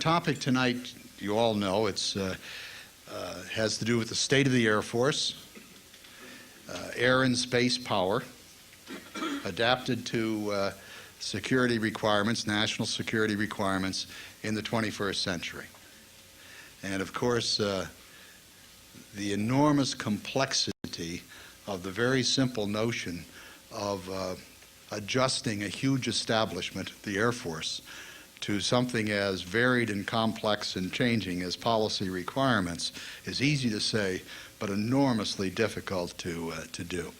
topic tonight, you all know, it's has to do with the state of the Air Force, air and space power, adapted to security requirements, national security requirements in the 21st century. And of course, the enormous complexity of the very simple notion of adjusting a huge establishment, the Air Force, to something as varied and complex and changing as policy requirements is easy to say, but enormously difficult to do.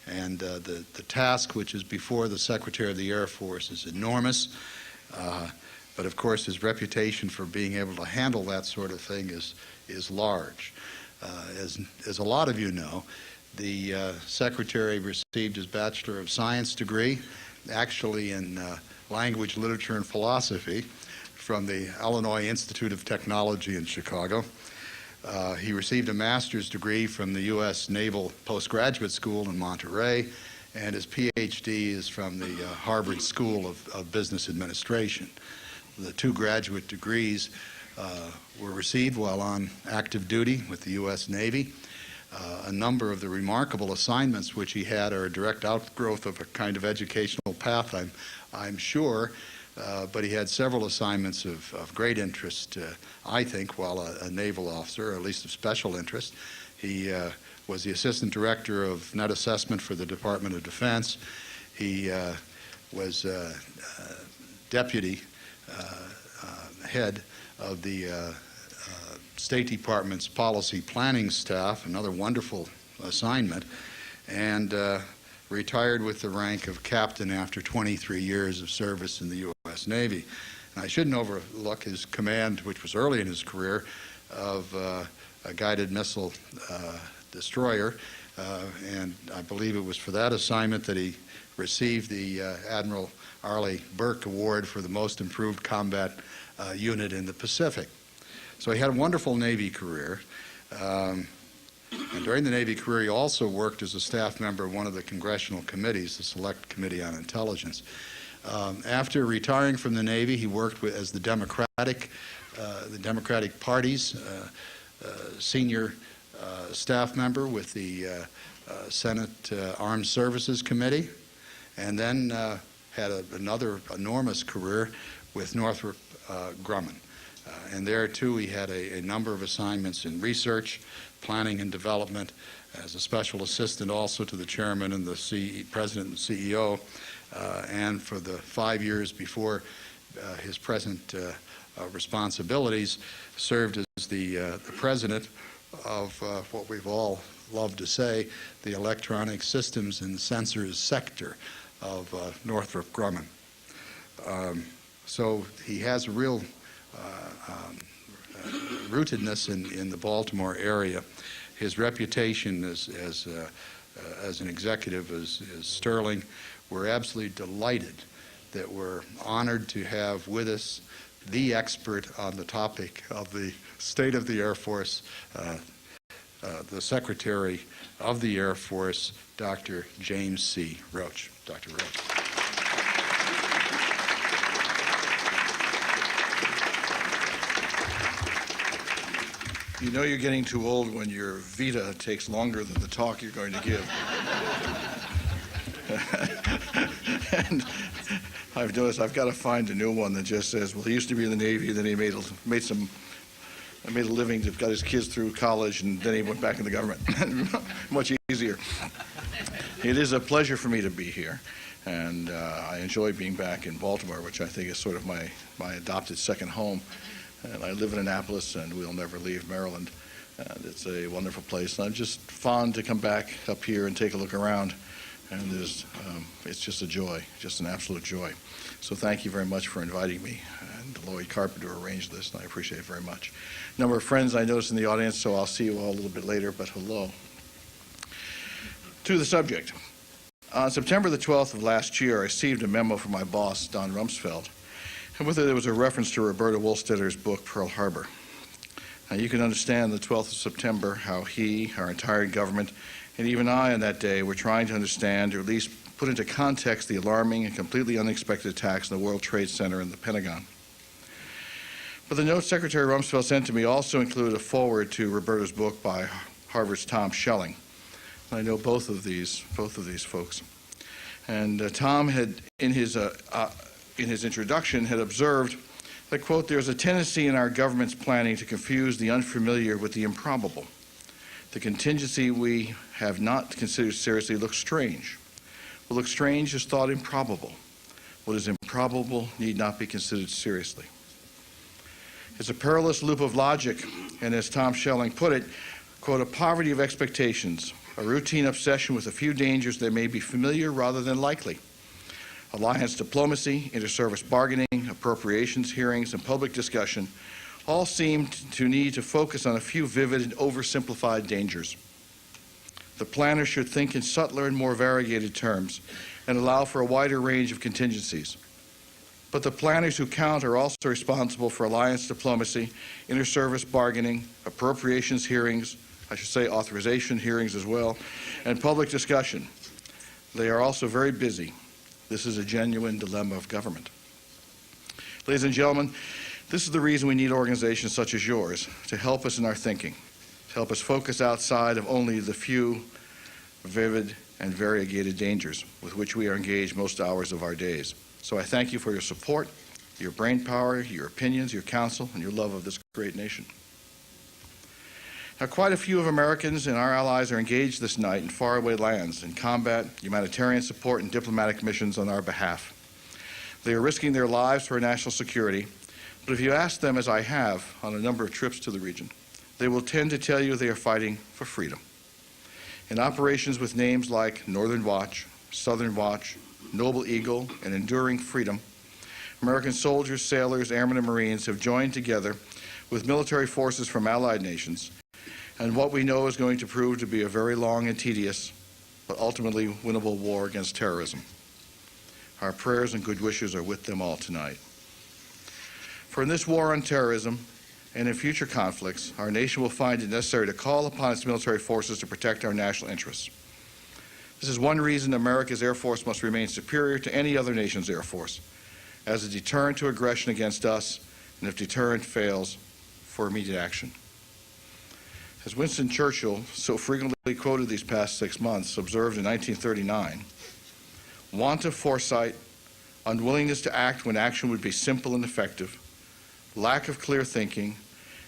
And the task which is before the Secretary of the Air Force is enormous, but of course his reputation for being able to handle that sort of thing is large. As a lot of you know, the Secretary received his Bachelor of Science degree, actually in language, literature, and philosophy from the Illinois Institute of Technology in Chicago. He received a master's degree from the U.S. Naval Postgraduate School in Monterey, and his PhD is from the Harvard School of Business Administration. The two graduate degrees were received while on active duty with the U.S. Navy. A number of the remarkable assignments which he had are a direct outgrowth of a kind of educational path, I'm sure, but he had several assignments of great interest, I think, while a naval officer, or at least of special interest. He was the assistant director of net assessment for the Department of Defense. He was deputy head of the State Department's policy planning staff, another wonderful assignment, and retired with the rank of captain after 23 years of service in the U.S. Navy. And I shouldn't overlook his command, which was early in his career, of a guided missile destroyer, and I believe it was for that assignment that he received the Admiral Arleigh Burke Award for the most improved combat unit in the Pacific. So he had a wonderful Navy career. And during the Navy career, he also worked as a staff member of one of the congressional committees, the Select Committee on Intelligence. After retiring from the Navy, he worked as the Democratic Party's senior staff member with the Senate Armed Services Committee, and then had another enormous career with Northrop Grumman. And there, too, he had a number of assignments in research, planning and development, as a special assistant also to the chairman and the president and CEO, and for the 5 years before his present responsibilities, served as the president of what we've all loved to say, the electronic systems and sensors sector of Northrop Grumman. So he has a real rootedness in the Baltimore area. His reputation as an executive is sterling. We're absolutely delighted that we're honored to have with us the expert on the topic of the state of the Air Force, the Secretary of the Air Force, Dr. James C. Roche. Dr. Roche. You know you're getting too old when your vita takes longer than the talk you're going to give. And I've noticed I've got to find a new one that just says, well, he used to be in the Navy, then he made a living, got his kids through college, and then he went back in the government. Much easier. It is a pleasure for me to be here, and I enjoy being back in Baltimore, which I think is sort of my adopted second home. And I live in Annapolis, and we'll never leave Maryland. And it's a wonderful place. And I'm just fond to come back up here and take a look around. And it's just a joy, just an absolute joy. So thank you very much for inviting me. And Lloyd Carpenter arranged this, and I appreciate it very much. A number of friends I noticed in the audience, so I'll see you all a little bit later, but hello. To the subject. On September the 12th of last year, I received a memo from my boss, Don Rumsfeld. And with it, there was a reference to Roberta Wohlstetter's book, Pearl Harbor. Now, you can understand the 12th of September, how he, our entire government, and even I on that day were trying to understand, or at least put into context, the alarming and completely unexpected attacks in the World Trade Center and the Pentagon. But the note Secretary Rumsfeld sent to me also included a foreword to Roberta's book by Harvard's Tom Schelling. I know both of these folks. And Tom had, in his introduction, had observed that, quote, "There's a tendency in our government's planning to confuse the unfamiliar with the improbable. The contingency we have not considered seriously looks strange. What looks strange is thought improbable. What is improbable need not be considered seriously." It's a perilous loop of logic, and as Tom Schelling put it, quote, "a poverty of expectations, a routine obsession with a few dangers that may be familiar rather than likely. Alliance diplomacy, inter-service bargaining, appropriations hearings, and public discussion all seem to need to focus on a few vivid and oversimplified dangers. The planner should think in subtler and more variegated terms and allow for a wider range of contingencies. But the planners who count are also responsible for alliance diplomacy, inter-service bargaining, appropriations hearings, I should say authorization hearings as well, and public discussion. They are also very busy. This is a genuine dilemma of government. Ladies and gentlemen, this is the reason we need organizations such as yours to help us in our thinking, to help us focus outside of only the few vivid and variegated dangers with which we are engaged most hours of our days. So I thank you for your support, your brainpower, your opinions, your counsel, and your love of this great nation. Now, quite a few of Americans and our allies are engaged this night in faraway lands in combat, humanitarian support, and diplomatic missions on our behalf. They are risking their lives for our national security, but if you ask them, as I have on a number of trips to the region, they will tend to tell you they are fighting for freedom. In operations with names like Northern Watch, Southern Watch, Noble Eagle, and Enduring Freedom, American soldiers, sailors, airmen, and Marines have joined together with military forces from allied nations and what we know is going to prove to be a very long and tedious, but ultimately winnable war against terrorism. Our prayers and good wishes are with them all tonight. For in this war on terrorism and in future conflicts, our nation will find it necessary to call upon its military forces to protect our national interests. This is one reason America's Air Force must remain superior to any other nation's Air Force, as a deterrent to aggression against us, and if deterrent fails, for immediate action. As Winston Churchill, so frequently quoted these past 6 months, observed in 1939, want of foresight, unwillingness to act when action would be simple and effective, lack of clear thinking,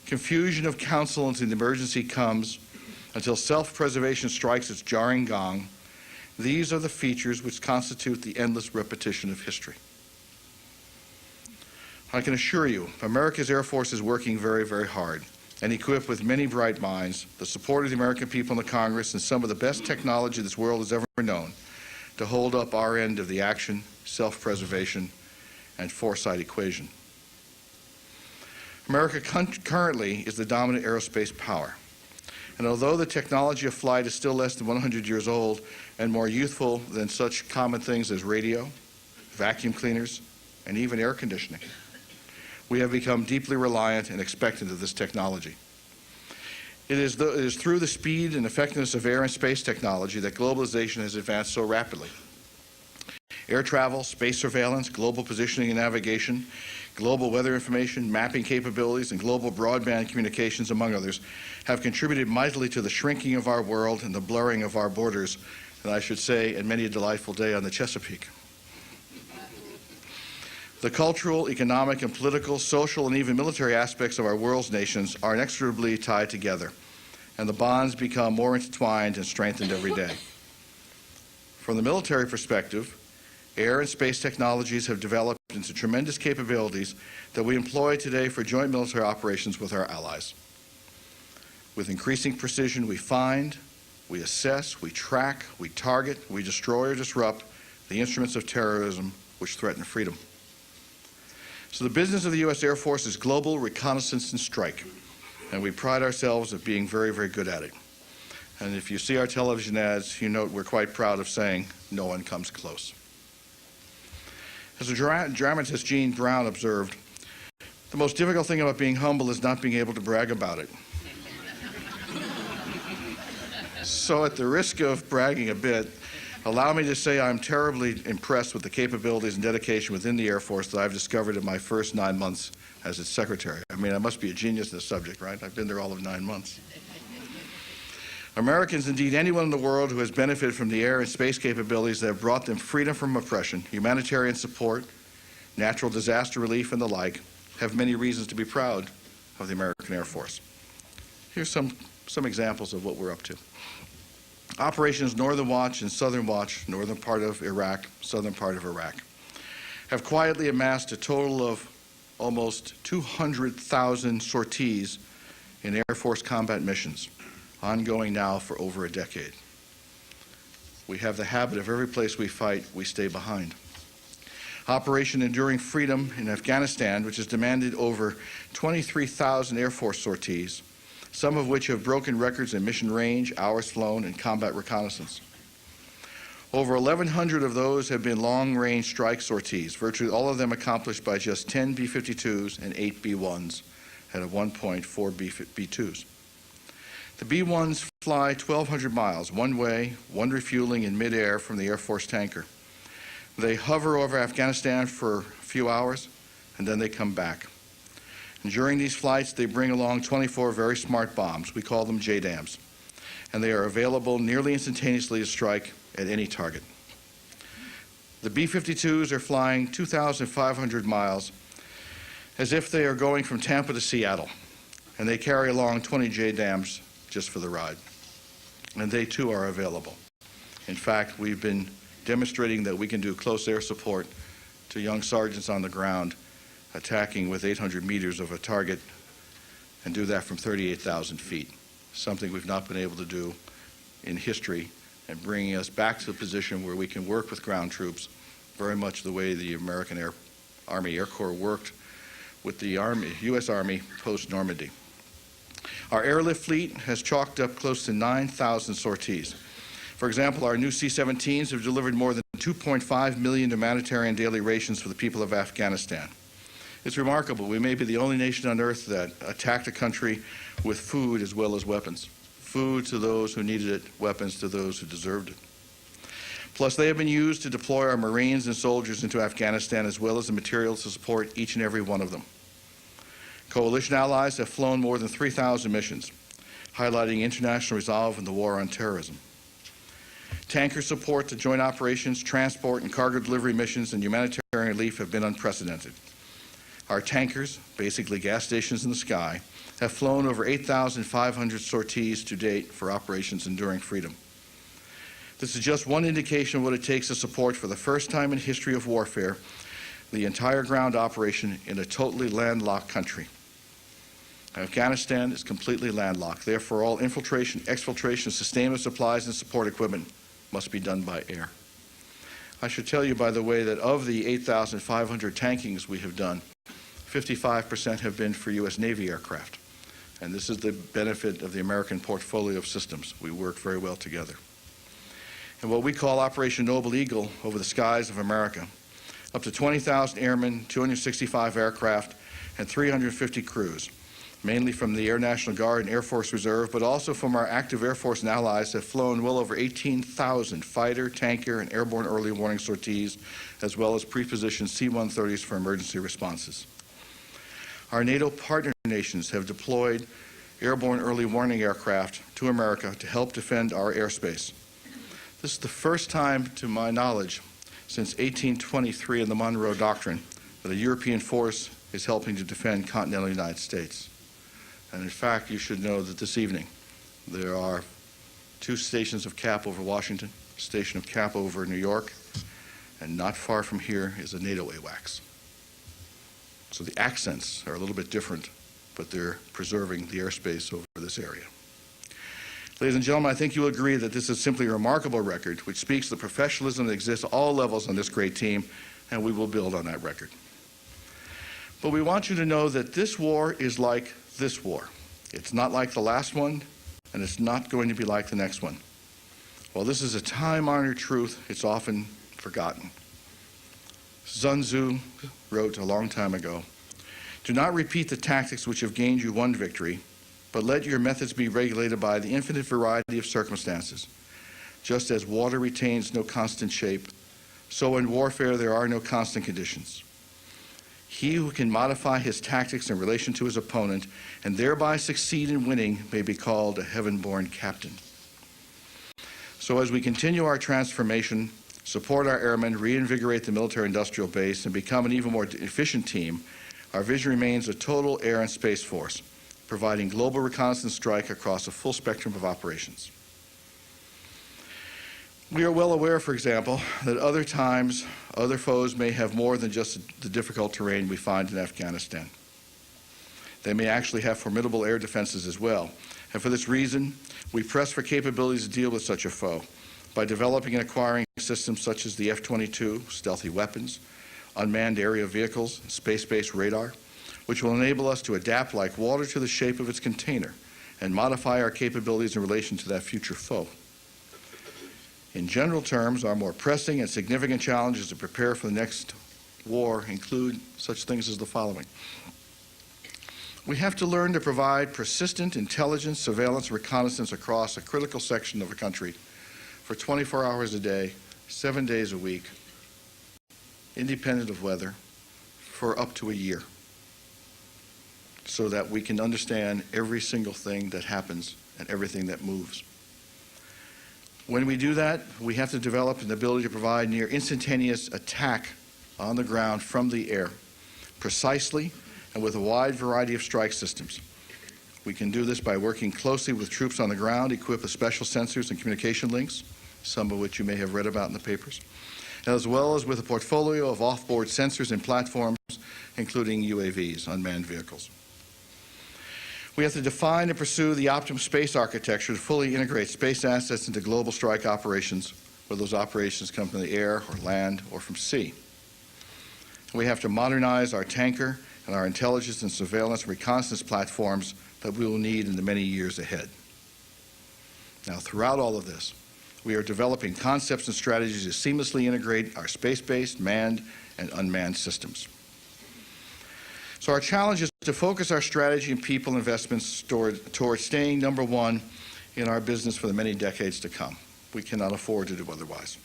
confusion of counsel until the emergency comes, until self-preservation strikes its jarring gong, these are the features which constitute the endless repetition of history. I can assure you, America's Air Force is working very, very hard and equipped with many bright minds, the support of the American people in the Congress, and some of the best technology this world has ever known to hold up our end of the action, self-preservation, and foresight equation. America currently is the dominant aerospace power. And although the technology of flight is still less than 100 years old and more youthful than such common things as radio, vacuum cleaners, and even air conditioning, we have become deeply reliant and expectant of this technology. It is through the speed and effectiveness of air and space technology that globalization has advanced so rapidly. Air travel, space surveillance, global positioning and navigation, global weather information, mapping capabilities, and global broadband communications, among others, have contributed mightily to the shrinking of our world and the blurring of our borders, and I should say, and many a delightful day on the Chesapeake. The cultural, economic, and political, social, and even military aspects of our world's nations are inextricably tied together, and the bonds become more intertwined and strengthened every day. From the military perspective, air and space technologies have developed into tremendous capabilities that we employ today for joint military operations with our allies. With increasing precision, we find, we assess, we track, we target, we destroy or disrupt the instruments of terrorism which threaten freedom. So the business of the U.S. Air Force is global reconnaissance and strike, and we pride ourselves of being very, very good at it. And if you see our television ads, you note we're quite proud of saying, no one comes close. As the dramatist Gene Brown observed, the most difficult thing about being humble is not being able to brag about it. So at the risk of bragging a bit, allow me to say I'm terribly impressed with the capabilities and dedication within the Air Force that I've discovered in my first 9 months as its secretary. I mean, I must be a genius in this subject, right? I've been there all of 9 months. Americans, indeed anyone in the world who has benefited from the air and space capabilities that have brought them freedom from oppression, humanitarian support, natural disaster relief, and the like, have many reasons to be proud of the American Air Force. Here's some examples of what we're up to. Operations Northern Watch and Southern Watch, northern part of Iraq, southern part of Iraq, have quietly amassed a total of almost 200,000 sorties in Air Force combat missions, ongoing now for over a decade. We have the habit of every place we fight, we stay behind. Operation Enduring Freedom in Afghanistan, which has demanded over 23,000 Air Force sorties, some of which have broken records in mission range, hours flown, and combat reconnaissance. Over 1,100 of those have been long-range strike sorties, virtually all of them accomplished by just 10 B-52s and 8 B-1s, and at one point 4 B-2s. The B-1s fly 1,200 miles, one way, one refueling in midair from the Air Force tanker. They hover over Afghanistan for a few hours, and then they come back. And during these flights, they bring along 24 very smart bombs. We call them JDAMs. And they are available nearly instantaneously to strike at any target. The B-52s are flying 2,500 miles as if they are going from Tampa to Seattle. And they carry along 20 JDAMs just for the ride. And they too are available. In fact, we've been demonstrating that we can do close air support to young sergeants on the ground, attacking with 800 meters of a target, and do that from 38,000 feet, something we've not been able to do in history, and bringing us back to a position where we can work with ground troops very much the way the American Army Air Corps worked with the U.S. Army post-Normandy. Our airlift fleet has chalked up close to 9,000 sorties. For example, our new C-17s have delivered more than 2.5 million humanitarian daily rations for the people of Afghanistan. It's remarkable. We may be the only nation on earth that attacked a country with food as well as weapons. Food to those who needed it, weapons to those who deserved it. Plus, they have been used to deploy our Marines and soldiers into Afghanistan, as well as the materials to support each and every one of them. Coalition allies have flown more than 3,000 missions, highlighting international resolve in the war on terrorism. Tanker support to joint operations, transport, and cargo delivery missions and humanitarian relief have been unprecedented. Our tankers, basically gas stations in the sky, have flown over 8,500 sorties to date for Operations Enduring Freedom. This is just one indication of what it takes to support, for the first time in history of warfare, the entire ground operation in a totally landlocked country. Afghanistan is completely landlocked. Therefore, all infiltration, exfiltration, sustainment supplies, and support equipment must be done by air. I should tell you, by the way, that of the 8,500 tankings we have done, 55% have been for U.S. Navy aircraft. And this is the benefit of the American portfolio of systems. We work very well together. And what we call Operation Noble Eagle over the skies of America, up to 20,000 airmen, 265 aircraft, and 350 crews, mainly from the Air National Guard and Air Force Reserve, but also from our active Air Force and allies, have flown well over 18,000 fighter, tanker, and airborne early warning sorties, as well as pre-positioned C-130s for emergency responses. Our NATO partner nations have deployed airborne early warning aircraft to America to help defend our airspace. This is the first time, to my knowledge, since 1823 in the Monroe Doctrine, that a European force is helping to defend continental United States. And in fact, you should know that this evening there are 2 stations of cap over Washington, a station of cap over New York, and not far from here is a NATO AWACS. So the accents are a little bit different, but they're preserving the airspace over this area. Ladies and gentlemen, I think you'll agree that this is simply a remarkable record which speaks to the professionalism that exists at all levels on this great team, and we will build on that record. But we want you to know that this war is like this war. It's not like the last one, and it's not going to be like the next one. While this is a time-honored truth, it's often forgotten. Sun Tzu wrote a long time ago, "Do not repeat the tactics which have gained you one victory, but let your methods be regulated by the infinite variety of circumstances. Just as water retains no constant shape, so in warfare there are no constant conditions. He who can modify his tactics in relation to his opponent and thereby succeed in winning may be called a heaven-born captain. So as we continue our transformation, support our airmen, reinvigorate the military-industrial base, and become an even more efficient team, our vision remains a total air and space force, providing global reconnaissance strike across a full spectrum of operations. We are well aware, for example, that other times other foes may have more than just the difficult terrain we find in Afghanistan. They may actually have formidable air defenses as well. And for this reason, we press for capabilities to deal with such a foe by developing and acquiring systems such as the F-22, stealthy weapons, unmanned aerial vehicles, space-based radar, which will enable us to adapt like water to the shape of its container and modify our capabilities in relation to that future foe. In general terms, our more pressing and significant challenges to prepare for the next war include such things as the following. We have to learn to provide persistent intelligence, surveillance, and reconnaissance across a critical section of the country for 24 hours a day, 7 days a week, independent of weather, for up to a year, so that we can understand every single thing that happens and everything that moves. When we do that, we have to develop an ability to provide near instantaneous attack on the ground from the air, precisely and with a wide variety of strike systems. We can do this by working closely with troops on the ground equipped with special sensors and communication links, some of which you may have read about in the papers, as well as with a portfolio of off-board sensors and platforms, including UAVs, unmanned vehicles. We have to define and pursue the optimum space architecture to fully integrate space assets into global strike operations, whether those operations come from the air or land or from sea. We have to modernize our tanker and our intelligence and surveillance and reconnaissance platforms that we will need in the many years ahead. Now, throughout all of this, we are developing concepts and strategies to seamlessly integrate our space-based, manned, and unmanned systems. So our challenge is to focus our strategy and people investments toward staying number one in our business for the many decades to come. We cannot afford to do otherwise.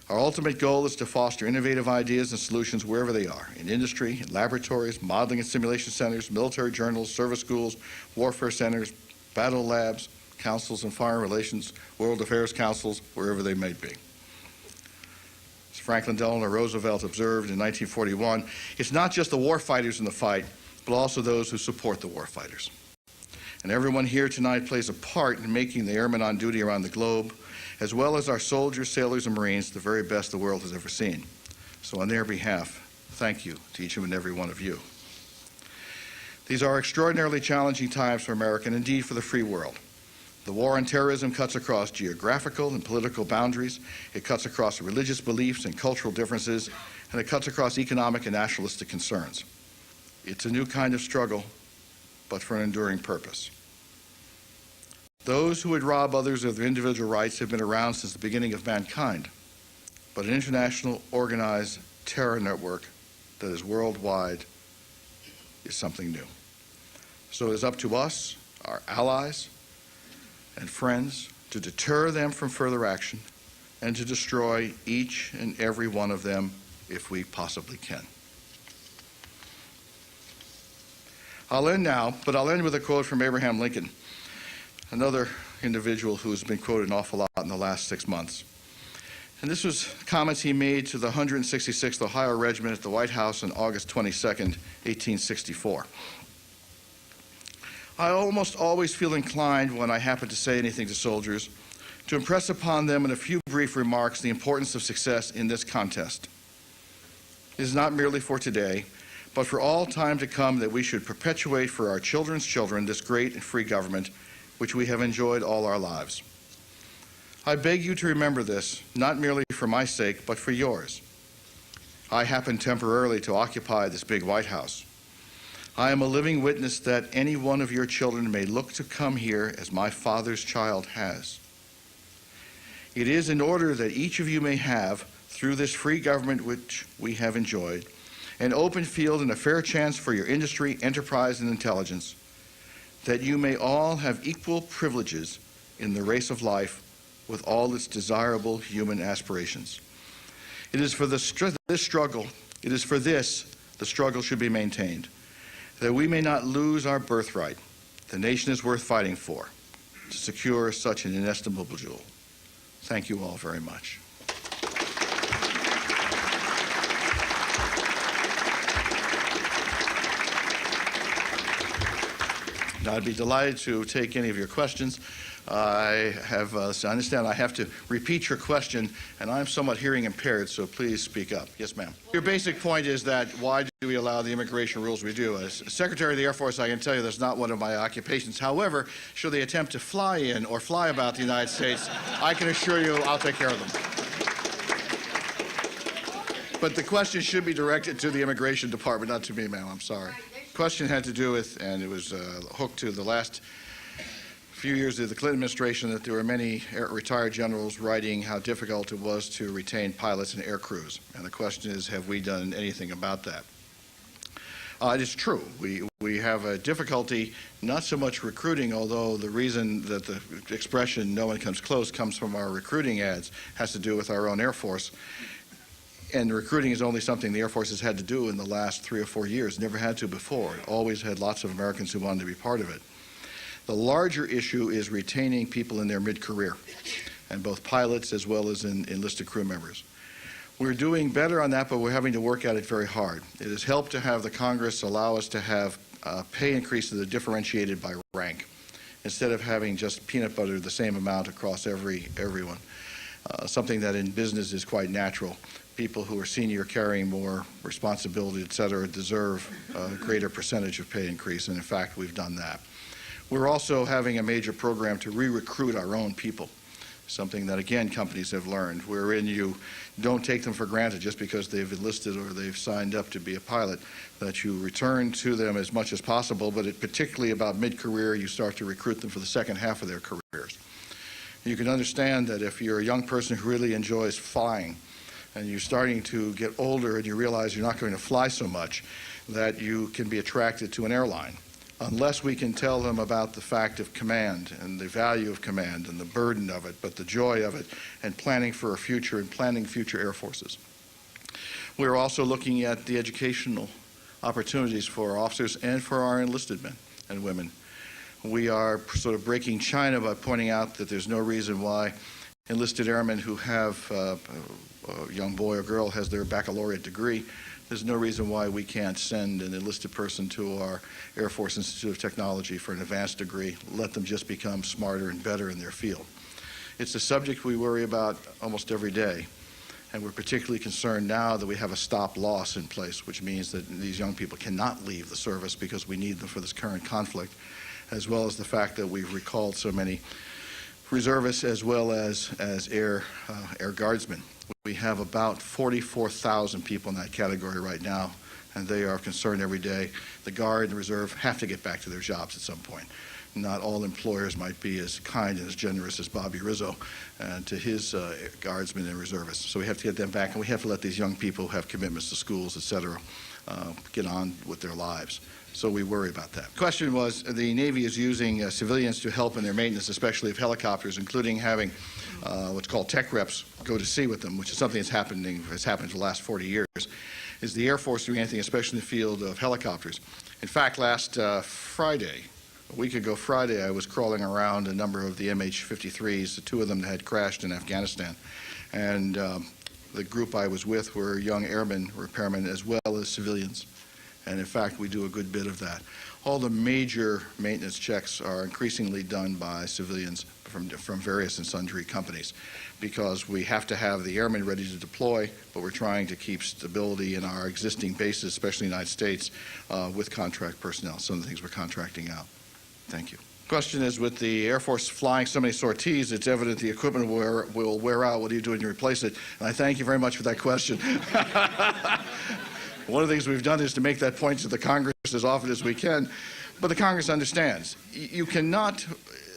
Our ultimate goal is to foster innovative ideas and solutions wherever they are, in industry, in laboratories, modeling and simulation centers, military journals, service schools, warfare centers, battle labs, councils and foreign relations, world affairs councils, wherever they may be. As Franklin Delano Roosevelt observed in 1941, it's not just the war fighters in the fight, but also those who support the war fighters. And everyone here tonight plays a part in making the airmen on duty around the globe, as well as our soldiers, sailors, and Marines, the very best the world has ever seen. So on their behalf, thank you to each and every one of you. These are extraordinarily challenging times for America and indeed for the free world. The war on terrorism cuts across geographical and political boundaries, it cuts across religious beliefs and cultural differences, and it cuts across economic and nationalistic concerns. It's a new kind of struggle, but for an enduring purpose. Those who would rob others of their individual rights have been around since the beginning of mankind, but an international organized terror network that is worldwide is something new. So it is up to us, our allies, and friends to deter them from further action and to destroy each and every one of them if we possibly can. I'll end now, but I'll end with a quote from Abraham Lincoln, another individual who's been quoted an awful lot in the last 6 months. And this was comments he made to the 166th Ohio Regiment at the White House on August 22nd, 1864. I almost always feel inclined when I happen to say anything to soldiers to impress upon them in a few brief remarks the importance of success in this contest. It is not merely for today, but for all time to come that we should perpetuate for our children's children this great and free government which we have enjoyed all our lives. I beg you to remember this, not merely for my sake, but for yours. I happen temporarily to occupy this big White House. I am a living witness that any one of your children may look to come here as my father's child has. It is in order that each of you may have, through this free government which we have enjoyed, an open field and a fair chance for your industry, enterprise, and intelligence, that you may all have equal privileges in the race of life with all its desirable human aspirations. It is for this struggle, it is for this the struggle should be maintained, that we may not lose our birthright. The nation is worth fighting for, to secure such an inestimable jewel. Thank you all very much. Now, I'd be delighted to take any of your questions. I understand I have to repeat your question, and I'm somewhat hearing impaired, so please speak up. Yes, ma'am. Your basic point is that why do we allow the immigration rules we do? As Secretary of the Air Force, I can tell you that's not one of my occupations. However, should they attempt to fly in or fly about the United States, I can assure you I'll take care of them. But the question should be directed to the Immigration Department, not to me, ma'am. I'm sorry. The question had to do with, and it was hooked to the last few years of the Clinton administration, that there were many retired generals writing how difficult it was to retain pilots and air crews. And the question is, have we done anything about that? It is true. We have a difficulty, not so much recruiting, although the reason that the expression "no one comes close" comes from our recruiting ads has to do with our own Air Force. And recruiting is only something the Air Force has had to do in the last 3 or 4 years. Never had to before. It always had lots of Americans who wanted to be part of it. The larger issue is retaining people in their mid-career, and both pilots as well as enlisted crew members. We're doing better on that, but we're having to work at it very hard. It has helped to have the Congress allow us to have pay increases that are differentiated by rank, instead of having just peanut butter the same amount across everyone. Something that in business is quite natural. People who are senior, carrying more responsibility, et cetera, deserve a greater percentage of pay increase, and in fact, we've done that. We're also having a major program to re-recruit our own people, something that, again, companies have learned, wherein you don't take them for granted just because they've enlisted or they've signed up to be a pilot, that you return to them as much as possible, but particularly about mid-career, you start to recruit them for the second half of their careers. You can understand that if you're a young person who really enjoys flying, and you're starting to get older and you realize you're not going to fly so much, that you can be attracted to an airline. Unless we can tell them about the fact of command and the value of command and the burden of it, but the joy of it, and planning for a future and planning future air forces. We're also looking at the educational opportunities for our officers and for our enlisted men and women. We are sort of breaking China by pointing out that there's no reason why enlisted airmen who have a young boy or girl has their baccalaureate degree, there's no reason why we can't send an enlisted person to our Air Force Institute of Technology for an advanced degree, let them just become smarter and better in their field. It's a subject we worry about almost every day, and we're particularly concerned now that we have a stop-loss in place, which means that these young people cannot leave the service because we need them for this current conflict, as well as the fact that we've recalled so many reservists as well as air guardsmen. We have about 44,000 people in that category right now, and they are concerned every day. The Guard and the Reserve have to get back to their jobs at some point. Not all employers might be as kind and as generous as Bobby Rizzo to his guardsmen and reservists. So we have to get them back, and we have to let these young people who have commitments to schools, et cetera, get on with their lives. So we worry about that. The question was, the Navy is using civilians to help in their maintenance, especially of helicopters, including having what's called tech reps go to sea with them, which is something that's happened for the last 40 years. Is the Air Force doing anything, especially in the field of helicopters? In fact, last Friday, a week ago Friday, I was crawling around a number of the MH-53s, the 2 of them that had crashed in Afghanistan. And the group I was with were young airmen, repairmen, as well as civilians. And in fact, we do a good bit of that. All the major maintenance checks are increasingly done by civilians from various and sundry companies, because we have to have the airmen ready to deploy, but we're trying to keep stability in our existing bases, especially in the United States, with contract personnel, some of the things we're contracting out. Thank you. Question is, with the Air Force flying so many sorties, it's evident the equipment will wear out. What do you do when you replace it? And I thank you very much for that question. One of the things we've done is to make that point to the Congress as often as we can, but the Congress understands. You cannot,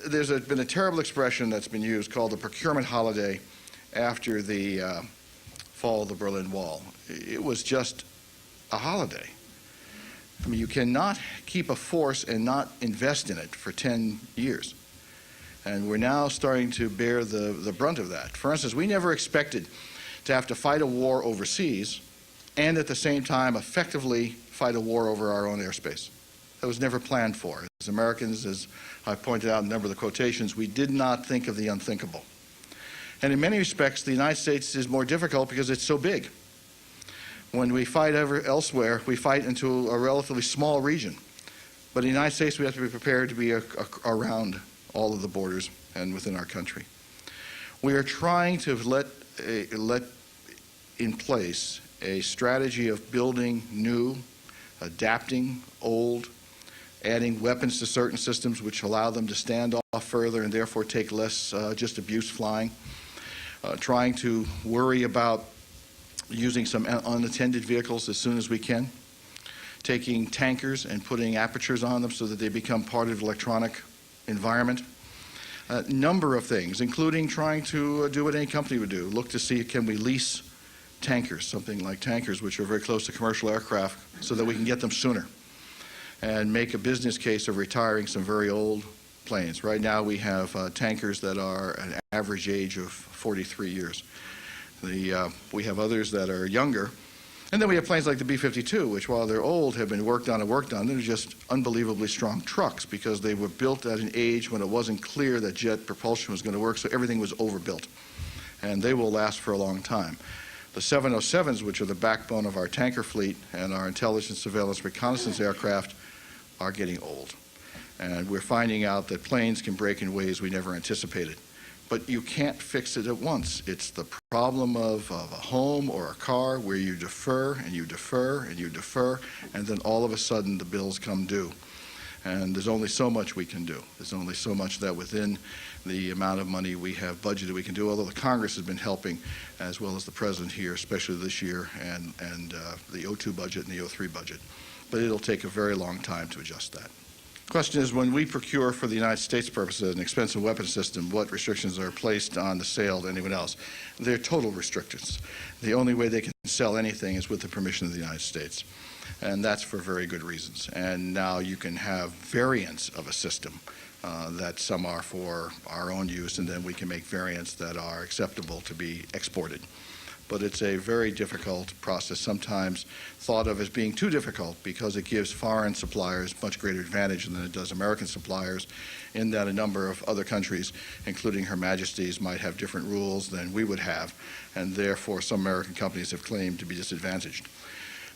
there's been a terrible expression that's been used called the procurement holiday after the fall of the Berlin Wall. It was just a holiday. I mean, you cannot keep a force and not invest in it for 10 years. And we're now starting to bear the brunt of that. For instance, we never expected to have to fight a war overseas and at the same time effectively fight a war over our own airspace. That was never planned for. As Americans, as I pointed out in a number of the quotations, we did not think of the unthinkable. And in many respects, the United States is more difficult because it's so big. When we fight elsewhere, we fight into a relatively small region. But in the United States, we have to be prepared to be around all of the borders and within our country. We are trying to let in place a strategy of building new, adapting old, adding weapons to certain systems which allow them to stand off further and therefore take less just abuse flying, trying to worry about using some unattended vehicles as soon as we can, taking tankers and putting apertures on them so that they become part of the electronic environment. A number of things, including trying to do what any company would do, look to see can we lease tankers, something like tankers, which are very close to commercial aircraft, so that we can get them sooner, and make a business case of retiring some very old planes. Right now we have tankers that are an average age of 43 years. We have others that are younger. And then we have planes like the B-52, which while they're old, have been worked on and worked on. They're just unbelievably strong trucks because they were built at an age when it wasn't clear that jet propulsion was going to work, so everything was overbuilt. And they will last for a long time. The 707s, which are the backbone of our tanker fleet and our intelligence, surveillance, reconnaissance aircraft, are getting old. And we're finding out that planes can break in ways we never anticipated. But you can't fix it at once. It's the problem of a home or a car where you defer and you defer and you defer, and then all of a sudden the bills come due. And there's only so much we can do. There's only so much that within the amount of money we have budgeted we can do, although the Congress has been helping, as well as the President here, especially this year, and the '02 budget and the '03 budget. But it'll take a very long time to adjust that. The question is, when we procure for the United States purposes an expensive weapons system, what restrictions are placed on the sale to anyone else? They're total restrictions. The only way they can sell anything is with the permission of the United States. And that's for very good reasons. And now you can have variants of a system that some are for our own use, and then we can make variants that are acceptable to be exported. But it's a very difficult process, sometimes thought of as being too difficult because it gives foreign suppliers much greater advantage than it does American suppliers, in that a number of other countries, including Her Majesty's, might have different rules than we would have, and therefore some American companies have claimed to be disadvantaged.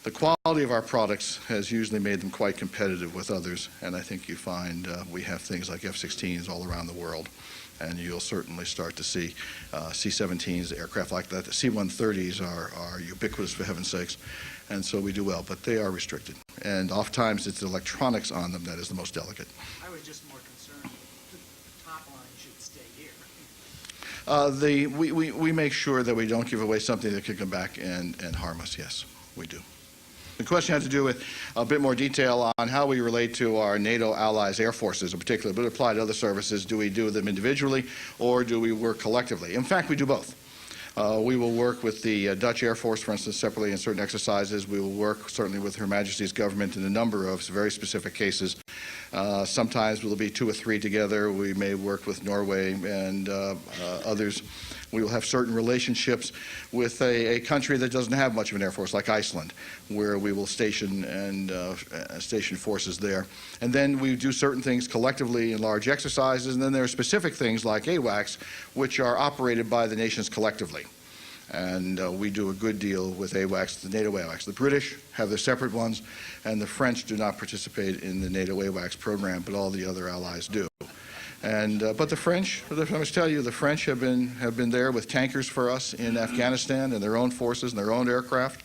The quality of our products has usually made them quite competitive with others, and I think you find we have things like F-16s all around the world. And you'll certainly start to see C-17s, aircraft like that. The C-130s are ubiquitous, for heaven's sakes, and so we do well. But they are restricted. And oftentimes it's the electronics on them that is the most delicate. I was just more concerned the top line should stay here. We make sure that we don't give away something that could come back and harm us. Yes, we do. The question had to do with a bit more detail on how we relate to our NATO allies' air forces in particular, but apply to other services. Do we do them individually or do we work collectively? In fact, we do both. We will work with the Dutch Air Force, for instance, separately in certain exercises. We will work certainly with Her Majesty's government in a number of very specific cases. Sometimes we'll be 2 or 3 together. We may work with Norway and others. We will have certain relationships with a country that doesn't have much of an air force, like Iceland, where we will station forces there. And then we do certain things collectively in large exercises, and then there are specific things like AWACS, which are operated by the nations collectively. And we do a good deal with AWACS, the NATO AWACS. The British have their separate ones, and the French do not participate in the NATO AWACS program, but all the other allies do. And but the French, I must tell you, the French have been there with tankers for us in Afghanistan and their own forces and their own aircraft.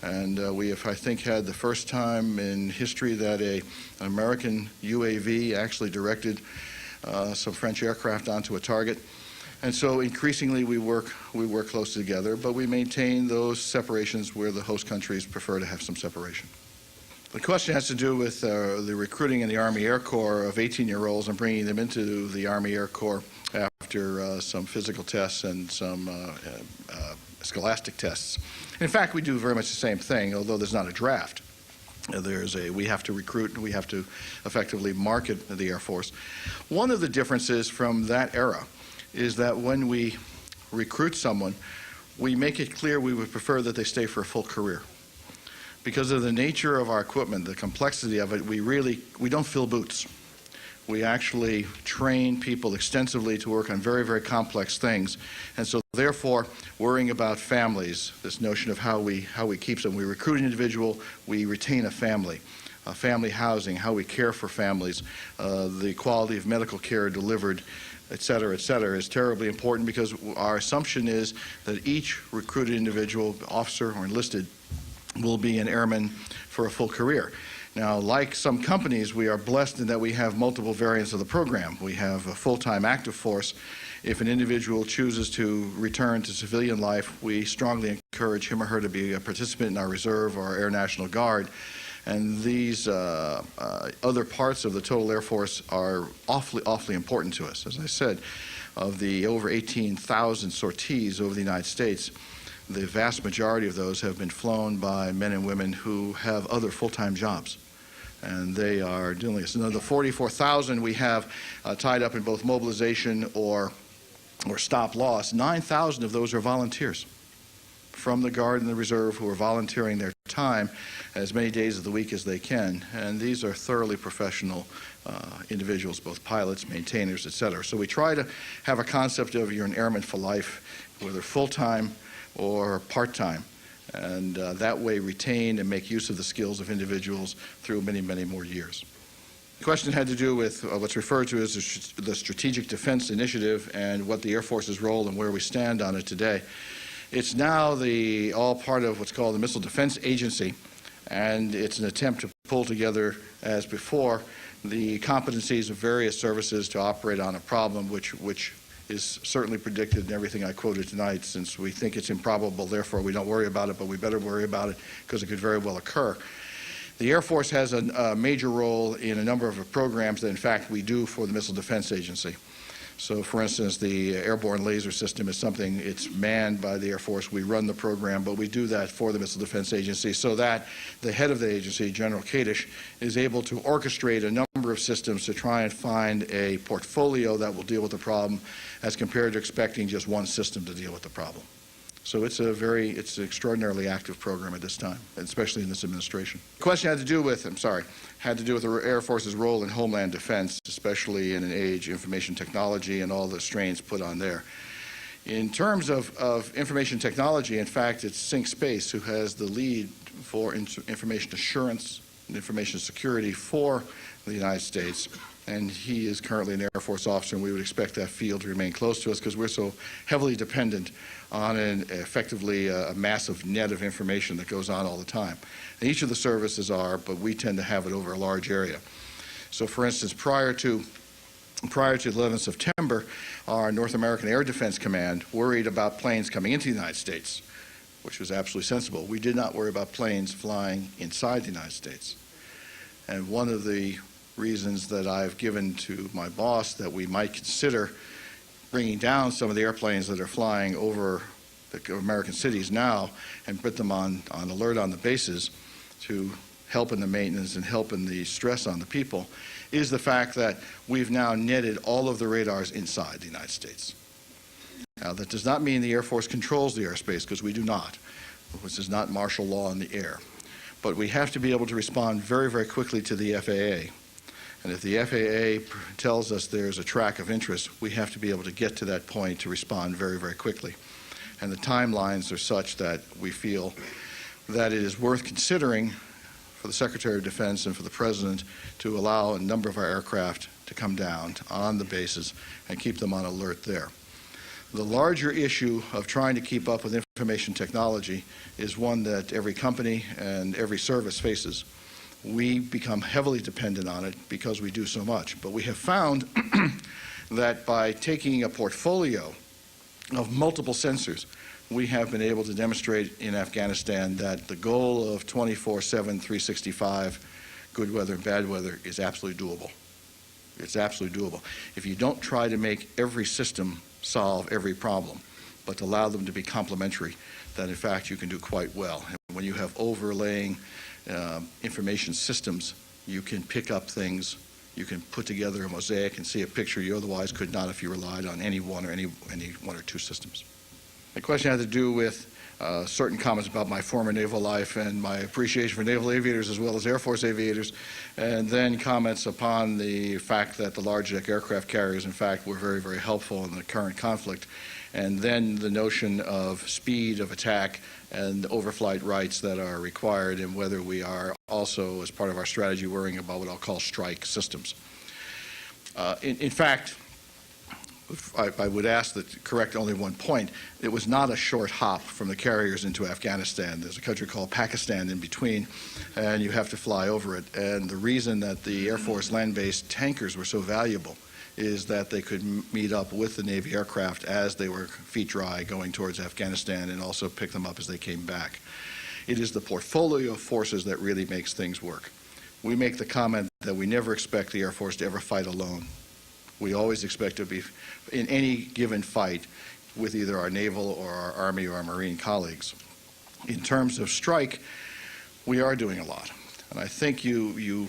And we have, I think, had the first time in history that an American UAV actually directed some French aircraft onto a target. And so increasingly we work closely together, but we maintain those separations where the host countries prefer to have some separation. The question has to do with the recruiting in the Army Air Corps of 18-year-olds and bringing them into the Army Air Corps after some physical tests and some scholastic tests. In fact, we do very much the same thing, although there's not a draft. We have to recruit and we have to effectively market the Air Force. One of the differences from that era is that when we recruit someone, we make it clear we would prefer that they stay for a full career. because of the nature of our equipment, the complexity of it, we don't fill boots. We actually train people extensively to work on very, very complex things. And so therefore, worrying about families, this notion of how we keep them. We recruit an individual, we retain a family housing, how we care for families, the quality of medical care delivered, et cetera, is terribly important, because our assumption is that each recruited individual, officer or enlisted, will be an airman for a full career. Now, like some companies, we are blessed in that we have multiple variants of the program. We have a full-time active force. If an individual chooses to return to civilian life, we strongly encourage him or her to be a participant in our reserve or our Air National Guard. And these other parts of the total Air Force are awfully important to us. As I said, of the over 18,000 sorties over the United States, the vast majority of those have been flown by men and women who have other full-time jobs. And they are doing this. And the 44,000 we have tied up in both mobilization or stop loss, 9,000 of those are volunteers from the Guard and the Reserve who are volunteering their time as many days of the week as they can. And these are thoroughly professional individuals, both pilots, maintainers, et cetera. So we try to have a concept of you're an airman for life, whether full-time or part-time, and that way retain and make use of the skills of individuals through many, many more years. The question had to do with what's referred to as the Strategic Defense Initiative and what the Air Force's role and where we stand on it today. It's now all part of what's called the Missile Defense Agency, and it's an attempt to pull together, as before, the competencies of various services to operate on a problem which is certainly predicted in everything I quoted tonight. Since we think it's improbable, therefore we don't worry about it, but we better worry about it because it could very well occur. The Air Force has a major role in a number of programs that, in fact, we do for the Missile Defense Agency. So, for instance, the airborne laser system is something, it's manned by the Air Force. We run the program, but we do that for the Missile Defense Agency so that the head of the agency, General Kadish, is able to orchestrate a number of systems to try and find a portfolio that will deal with the problem as compared to expecting just one system to deal with the problem. So it's an extraordinarily active program at this time, especially in this administration. The question had to do with the Air Force's role in homeland defense, especially in an age of information technology and all the strains put on there. In terms of information technology, in fact, it's Sync Space who has the lead for information assurance and information security for the United States. And he is currently an Air Force officer, and we would expect that field to remain close to us because we're so heavily dependent on effectively a massive net of information that goes on all the time. And each of the services are, but we tend to have it over a large area. So, for instance, prior to 11 September, our North American Air Defense Command worried about planes coming into the United States, which was absolutely sensible. We did not worry about planes flying inside the United States. And one of the reasons that I've given to my boss that we might consider bringing down some of the airplanes that are flying over the American cities now and put them on alert on the bases to help in the maintenance and help in the stress on the people is the fact that we've now netted all of the radars inside the United States. Now, that does not mean the Air Force controls the airspace, because we do not. This is not martial law in the air. But we have to be able to respond very, very quickly to the FAA. And if the FAA tells us there's a track of interest, we have to be able to get to that point to respond very, very quickly. And the timelines are such that we feel that it is worth considering for the Secretary of Defense and for the President to allow a number of our aircraft to come down on the bases and keep them on alert there. The larger issue of trying to keep up with information technology is one that every company and every service faces. We become heavily dependent on it because we do so much. But we have found that by taking a portfolio of multiple sensors, we have been able to demonstrate in Afghanistan that the goal of 24/7, 365, good weather and bad weather is absolutely doable. It's absolutely doable. If you don't try to make every system solve every problem, but allow them to be complementary, then in fact you can do quite well. And when you have overlaying information systems, you can pick up things, you can put together a mosaic and see a picture you otherwise could not if you relied on any one or two systems. The question had to do with certain comments about my former naval life and my appreciation for naval aviators as well as Air Force aviators, and then comments upon the fact that the large deck aircraft carriers, in fact, were very, very helpful in the current conflict, and then the notion of speed of attack and overflight rights that are required, and whether we are also, as part of our strategy, worrying about what I'll call strike systems. In fact, I would ask that to correct only one point. It was not a short hop from the carriers into Afghanistan. There's a country called Pakistan in between, and you have to fly over it. And the reason that the Air Force land-based tankers were so valuable is that they could meet up with the Navy aircraft as they were feet dry going towards Afghanistan, and also pick them up as they came back. It is the portfolio of forces that really makes things work. We make the comment that we never expect the Air Force to ever fight alone. We always expect to be in any given fight with either our naval or our Army or our Marine colleagues. In terms of strike, we are doing a lot. And I think you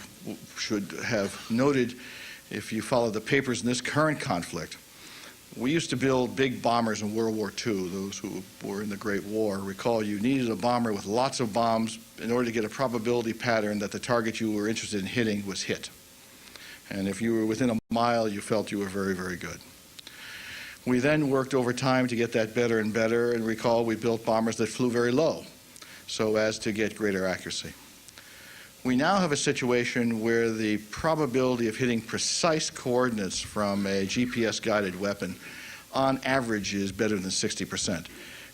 should have noted, if you follow the papers in this current conflict, we used to build big bombers in World War II. Those who were in the Great War recall you needed a bomber with lots of bombs in order to get a probability pattern that the target you were interested in hitting was hit. And if you were within a mile, you felt you were very, very good. We then worked over time to get that better and better, and recall we built bombers that flew very low so as to get greater accuracy. We now have a situation where the probability of hitting precise coordinates from a GPS-guided weapon on average is better than 60%.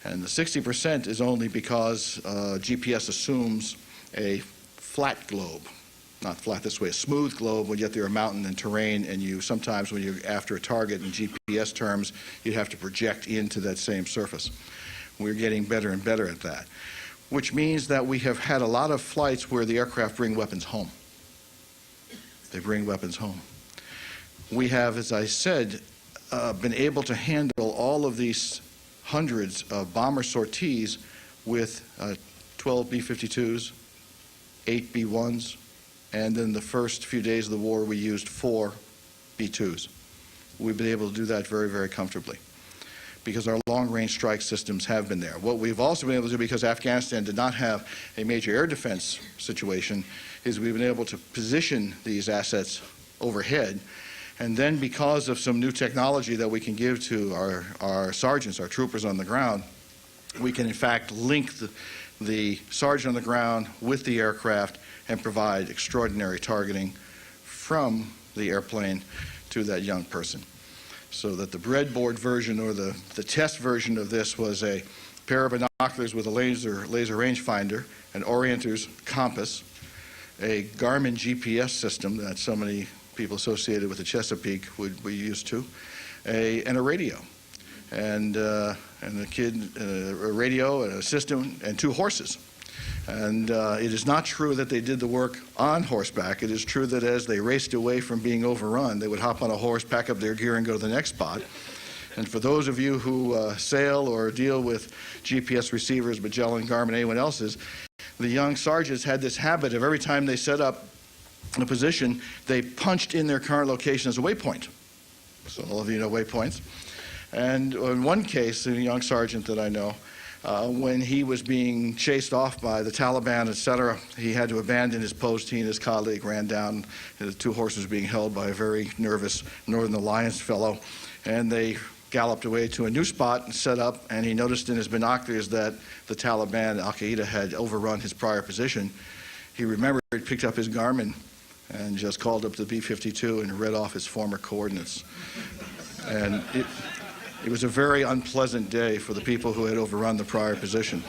And the 60% is only because GPS assumes a flat globe. Not flat this way, a smooth globe, when yet there are mountain and terrain, and you sometimes, when you're after a target in GPS terms, you have to project into that same surface. We're getting better and better at that, which means that we have had a lot of flights where the aircraft bring weapons home. They bring weapons home. We have, as I said, been able to handle all of these hundreds of bomber sorties with 12 B-52s, 8 B-1s, and in the first few days of the war, we used 4 B-2s. We've been able to do that very, very comfortably because our long-range strike systems have been there. What we've also been able to do, because Afghanistan did not have a major air defense situation, is we've been able to position these assets overhead, and then because of some new technology that we can give to our sergeants, our troopers on the ground, we can in fact link the sergeant on the ground with the aircraft and provide extraordinary targeting from the airplane to that young person. So that the breadboard version, or the test version of this, was a pair of binoculars with a laser rangefinder, an orienter's compass, a Garmin GPS system that so many people associated with the Chesapeake would be used to, and a radio. And a radio, and a system, and 2 horses. And it is not true that they did the work on horseback. It is true that as they raced away from being overrun, they would hop on a horse, pack up their gear, and go to the next spot. And for those of you who sail or deal with GPS receivers, Magellan, Garmin, anyone else's, the young sergeants had this habit of every time they set up a position, they punched in their current location as a waypoint. So all of you know waypoints. And in one case, a young sergeant that I know, when he was being chased off by the Taliban, etc., he had to abandon his post. He and his colleague ran down. The 2 horses being held by a very nervous Northern Alliance fellow, and they galloped away to a new spot and set up, and he noticed in his binoculars that the Taliban, Al-Qaeda, had overrun his prior position. He remembered, picked up his Garmin, and just called up the B-52 and read off his former coordinates. And it was a very unpleasant day for the people who had overrun the prior position.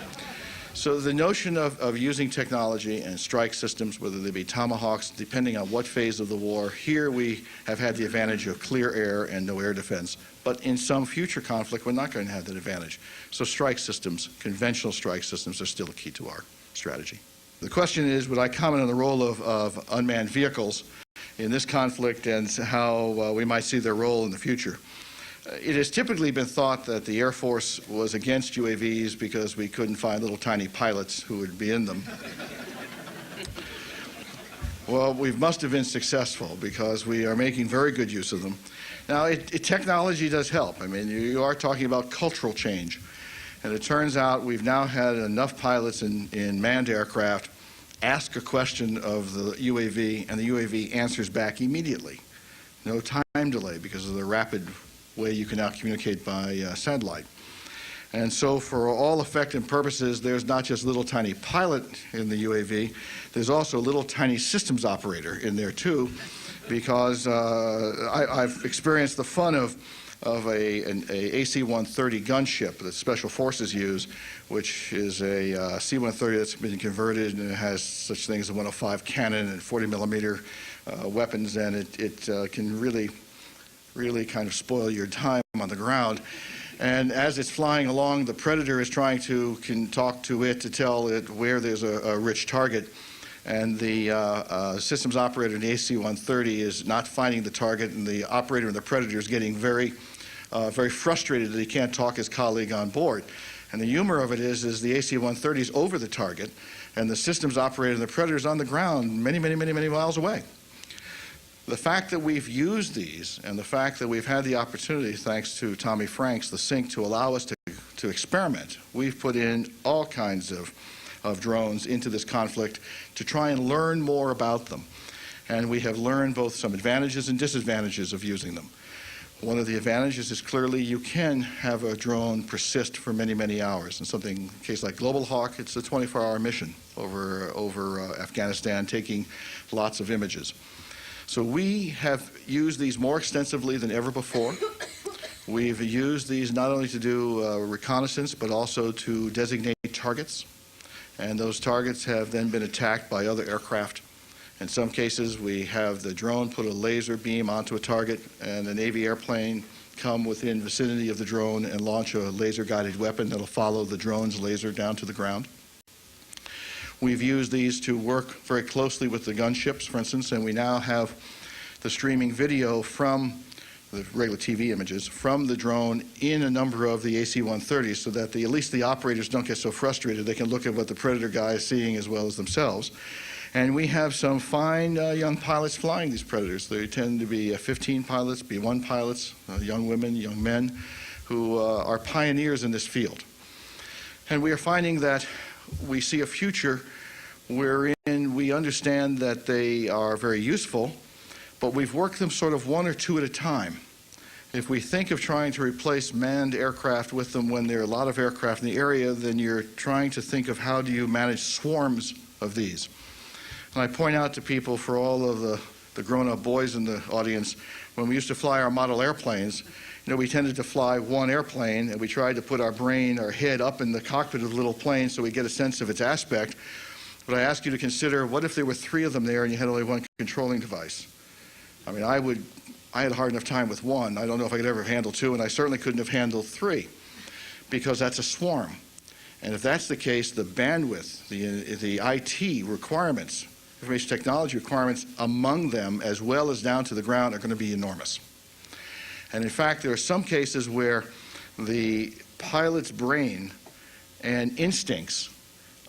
So the notion of using technology and strike systems, whether they be Tomahawks, depending on what phase of the war, here we have had the advantage of clear air and no air defense. But in some future conflict, we're not going to have that advantage. So strike systems, conventional strike systems, are still a key to our strategy. The question is, would I comment on the role of unmanned vehicles in this conflict and how we might see their role in the future? It has typically been thought that the Air Force was against UAVs because we couldn't find little tiny pilots who would be in them. Well, we must have been successful because we are making very good use of them. Now, technology does help. I mean, you are talking about cultural change. And it turns out we've now had enough pilots in manned aircraft ask a question of the UAV, and the UAV answers back immediately. No time delay because of the rapid way you can now communicate by satellite. And so for all effect and purposes, there's not just a little tiny pilot in the UAV, there's also a little tiny systems operator in there too, because I've experienced the fun of an AC-130 gunship that Special Forces use, which is a C-130 that's been converted, and it has such things as a 105 cannon and 40 millimeter weapons, and it can really kind of spoil your time on the ground. And as it's flying along, the Predator is trying to talk to it to tell it where there's a rich target. And the systems operator in the AC-130 is not finding the target, and the operator in the Predator is getting very frustrated that he can't talk his colleague on board. And the humor of it is the AC-130 is over the target, and the systems operator in the Predator is on the ground many miles away. The fact that we've used these, and the fact that we've had the opportunity, thanks to Tommy Franks, the sync, to allow us to experiment, we've put in all kinds of drones into this conflict to try and learn more about them. And we have learned both some advantages and disadvantages of using them. One of the advantages is clearly you can have a drone persist for many hours. In something, a case like Global Hawk, it's a 24-hour mission over Afghanistan, taking lots of images. So we have used these more extensively than ever before. We've used these not only to do reconnaissance, but also to designate targets. And those targets have then been attacked by other aircraft. In some cases, we have the drone put a laser beam onto a target, and a Navy airplane come within vicinity of the drone and launch a laser-guided weapon that'll follow the drone's laser down to the ground. We've used these to work very closely with the gunships, for instance, and we now have the streaming video from the regular TV images from the drone in a number of the AC-130s, so that at least the operators don't get so frustrated. They can look at what the Predator guy is seeing as well as themselves. And we have some fine young pilots flying these Predators. They tend to be F-15 pilots, B-1 pilots, young women, young men, who are pioneers in this field. And we are finding that we see a future wherein we understand that they are very useful, but we've worked them sort of one or two at a time. If we think of trying to replace manned aircraft with them when there are a lot of aircraft in the area, then you're trying to think of how do you manage swarms of these. And I point out to people, for all of the grown-up boys in the audience, when we used to fly our model airplanes, we tended to fly one airplane, and we tried to put our head up in the cockpit of the little plane so we get a sense of its aspect. But I ask you to consider, what if there were three of them there and you had only one controlling device? I mean, I had a hard enough time with one. I don't know if I could ever handle two, and I certainly couldn't have handled three, because that's a swarm. And if that's the case, the bandwidth, the IT requirements, information technology requirements among them, as well as down to the ground, are going to be enormous. And in fact, there are some cases where the pilot's brain and instincts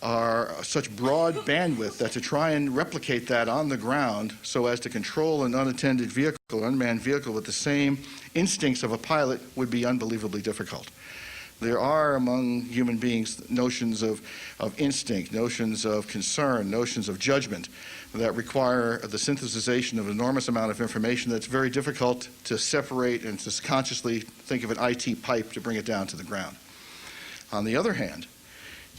are such broad bandwidth that to try and replicate that on the ground so as to control an unattended vehicle, unmanned vehicle, with the same instincts of a pilot would be unbelievably difficult. There are among human beings notions of instinct, notions of concern, notions of judgment that require the synthesization of an enormous amount of information that's very difficult to separate and to consciously think of an IT pipe to bring it down to the ground. On the other hand,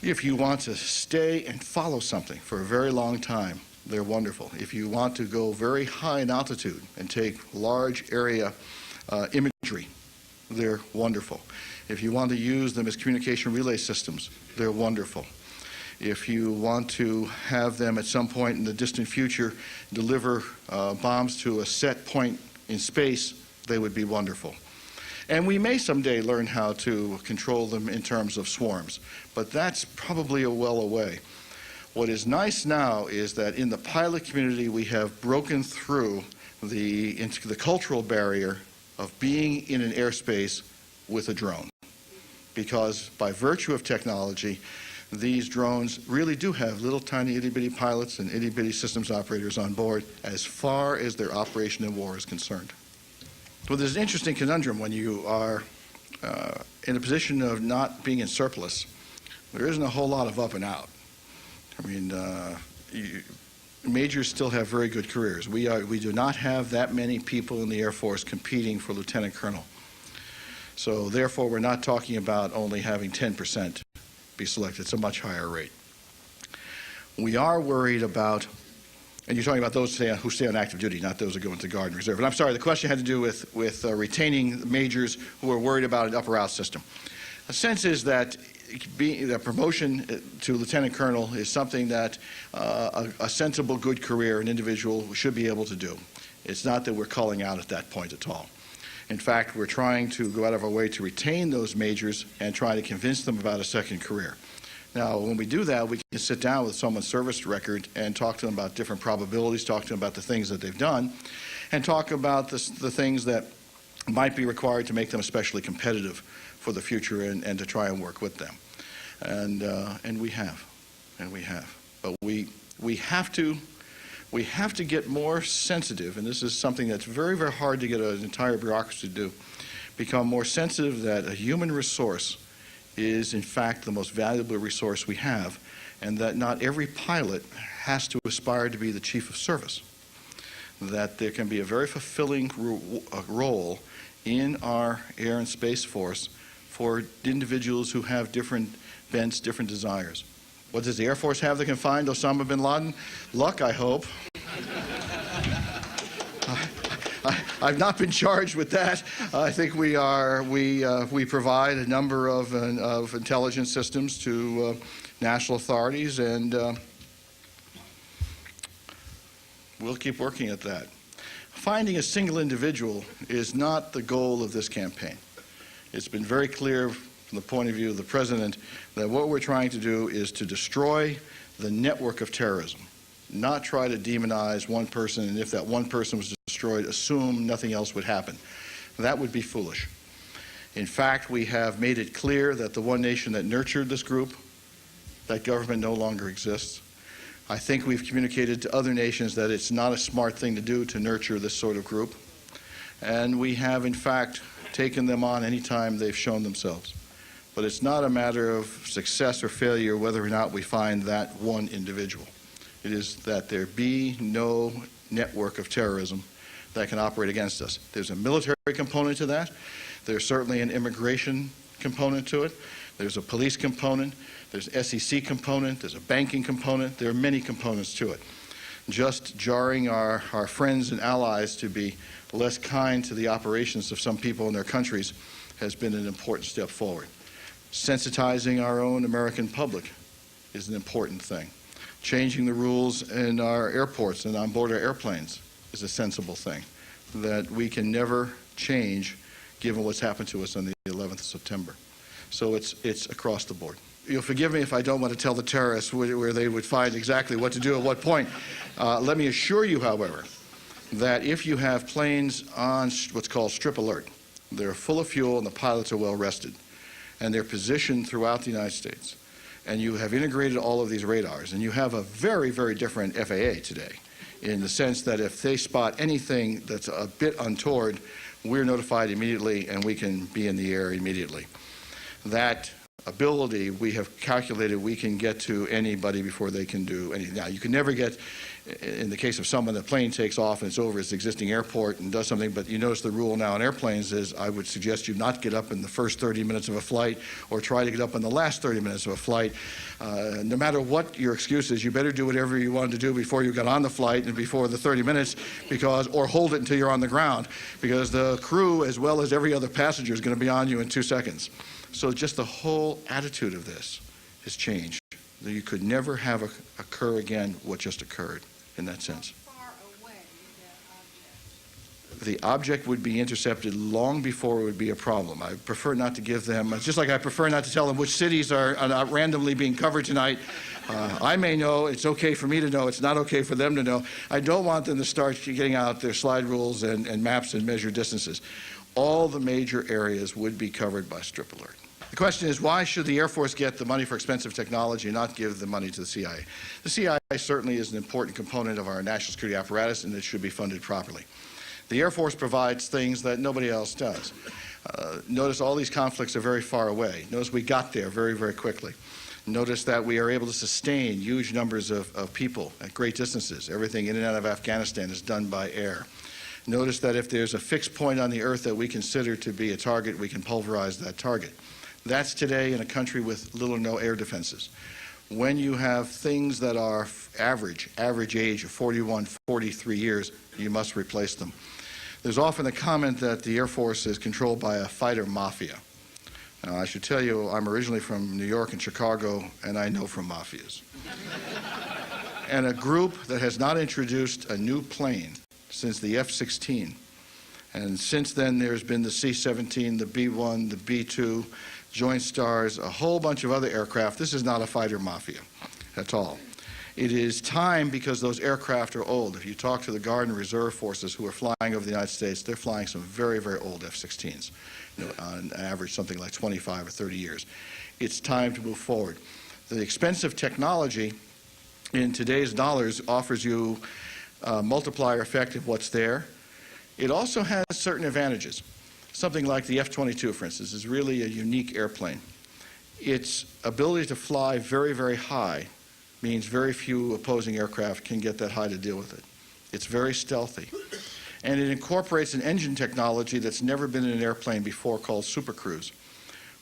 if you want to stay and follow something for a very long time, they're wonderful. If you want to go very high in altitude and take large area imagery, they're wonderful. If you want to use them as communication relay systems, they're wonderful. If you want to have them at some point in the distant future deliver bombs to a set point in space, they would be wonderful. And we may someday learn how to control them in terms of swarms, but that's probably a well away. What is nice now is that in the pilot community we have broken through into the cultural barrier of being in an airspace with a drone. Because by virtue of technology, these drones really do have little tiny itty-bitty pilots and itty-bitty systems operators on board as far as their operation in war is concerned. Well, there's an interesting conundrum when you are in a position of not being in surplus, there isn't a whole lot of up and out. I mean, majors still have very good careers. We do not have that many people in the Air Force competing for lieutenant colonel. So therefore, we're not talking about only having 10% be selected. It's a much higher rate. We are worried about, and you're talking about those who stay on active duty, not those who go into Guard and Reserve. And I'm sorry, the question had to do with retaining majors who are worried about an up-or-out system. The sense is that the promotion to lieutenant colonel is something that a sensible, good career an individual should be able to do. It's not that we're calling out at that point at all. In fact, we're trying to go out of our way to retain those majors and try to convince them about a second career. Now, when we do that, we can sit down with someone's service record and talk to them about different probabilities, talk to them about the things that they've done, and talk about the things that might be required to make them especially competitive for the future and to try and work with them. And we have. But we have to get more sensitive, and this is something that's very, very hard to get an entire bureaucracy to do, become more sensitive that a human resource is, in fact, the most valuable resource we have, and that not every pilot has to aspire to be the chief of service. That there can be a very fulfilling role in our Air and Space Force for individuals who have different bents, different desires. What does the Air Force have that can find Osama bin Laden? Luck, I hope. I've not been charged with that. I think we provide a number of intelligence systems to national authorities, and we'll keep working at that. Finding a single individual is not the goal of this campaign. It's been very clear from the point of view of the President that what we're trying to do is to destroy the network of terrorism, not try to demonize one person, and if that one person was destroyed, assume nothing else would happen. That would be foolish. In fact, we have made it clear that the one nation that nurtured this group, that government no longer exists. I think we've communicated to other nations that it's not a smart thing to do to nurture this sort of group. And we have, in fact, taken them on any time they've shown themselves. But it's not a matter of success or failure whether or not we find that one individual. It is that there be no network of terrorism that can operate against us. There's a military component to that. There's certainly an immigration component to it. There's a police component. There's an SEC component. There's a banking component. There are many components to it. Just jarring our friends and allies to be less kind to the operations of some people in their countries has been an important step forward. Sensitizing our own American public is an important thing. Changing the rules in our airports and on board our airplanes is a sensible thing that we can never change given what's happened to us on the 11th of September. So it's across the board. You'll forgive me if I don't want to tell the terrorists where they would find exactly what to do at what point. Let me assure you, however, that if you have planes on what's called strip alert, they're full of fuel and the pilots are well rested, and they're positioned throughout the United States, and you have integrated all of these radars, and you have a very, very different FAA today in the sense that if they spot anything that's a bit untoward, we're notified immediately and we can be in the air immediately. That ability, we have calculated we can get to anybody before they can do anything. Now, you can never get, in the case of someone, the plane takes off and it's over its existing airport and does something, but you notice the rule now on airplanes is I would suggest you not get up in the first 30 minutes of a flight or try to get up in the last 30 minutes of a flight. No matter what your excuse is, you better do whatever you wanted to do before you got on the flight and before the 30 minutes, or hold it until you're on the ground, because the crew, as well as every other passenger, is going to be on you in 2 seconds. So just the whole attitude of this has changed. You could never have occur again what just occurred in that sense. How far away is that object? The object would be intercepted long before it would be a problem. I prefer not to give them, just like I prefer not to tell them which cities are randomly being covered tonight. I may know, it's okay for me to know, it's not okay for them to know. I don't want them to start getting out their slide rules and maps and measure distances. All the major areas would be covered by strip alert. The question is, why should the Air Force get the money for expensive technology and not give the money to the CIA? The CIA certainly is an important component of our national security apparatus, and it should be funded properly. The Air Force provides things that nobody else does. Notice all these conflicts are very far away. Notice we got there very, very quickly. Notice that we are able to sustain huge numbers of people at great distances. Everything in and out of Afghanistan is done by air. Notice that if there's a fixed point on the earth that we consider to be a target, we can pulverize that target. That's today in a country with little or no air defenses. When you have things that are average age of 41, 43 years, you must replace them. There's often a comment that the Air Force is controlled by a fighter mafia. Now, I should tell you, I'm originally from New York and Chicago, and I know from mafias. And a group that has not introduced a new plane since the F-16. And since then, there's been the C-17, the B-1, the B-2, Joint Stars, a whole bunch of other aircraft. This is not a fighter mafia at all. It is time because those aircraft are old. If you talk to the Guard and Reserve forces who are flying over the United States, they're flying some very, very old F-16s, on average something like 25 or 30 years. It's time to move forward. The expensive technology in today's dollars offers you a multiplier effect of what's there. It also has certain advantages. Something like the F-22, for instance, is really a unique airplane. Its ability to fly very, very high means very few opposing aircraft can get that high to deal with it. It's very stealthy. And it incorporates an engine technology that's never been in an airplane before called supercruise,